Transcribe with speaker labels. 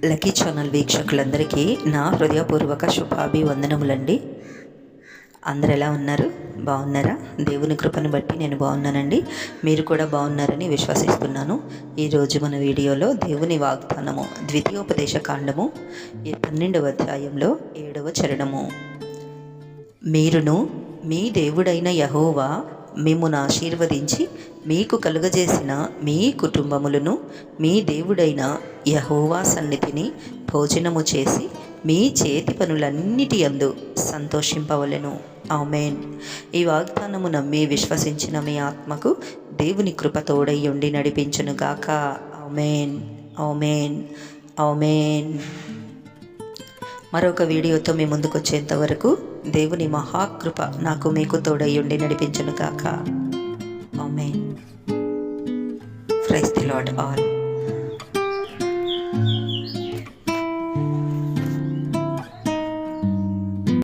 Speaker 1: Lucky channel వీక్షకులందరికీ నా హృదయపూర్వక శుభాభివందనములండి. అందరు ఎలా ఉన్నారు? బాగున్నారా? దేవుని కృపను బట్టి నేను బాగున్నానండి. మీరు కూడా బాగున్నారని విశ్వసిస్తున్నాను. ఈరోజు మన వీడియోలో దేవుని వాగ్దానము ద్వితీయోపదేశ కాండము 12వ అధ్యాయంలో 7వ చరణము. మీరును మీ దేవుడైన యెహోవా మిమ్మును ఆశీర్వదించి మీకు కలుగజేసిన మీ కుటుంబములను మీ దేవుడైన యెహోవా సన్నిధిని భోజనము చేసి మీ చేతి పనులన్నిటి యందు సంతోషింపవలెను. ఆమేన్. ఈ వాగ్దానము నమ్మి విశ్వసించిన మీ ఆత్మకు దేవుని కృప తోడై ఉండి నడిపించునుగాక. ఆమేన్, ఆమేన్, ఆమేన్. మరొక వీడియోతో మీ ముందుకు వచ్చేంత వరకు దేవుని మహాకృప నాకు మీకు తోడై ఉండి నడిపించునుగాక. ఆమేన్. Praise the Lord all.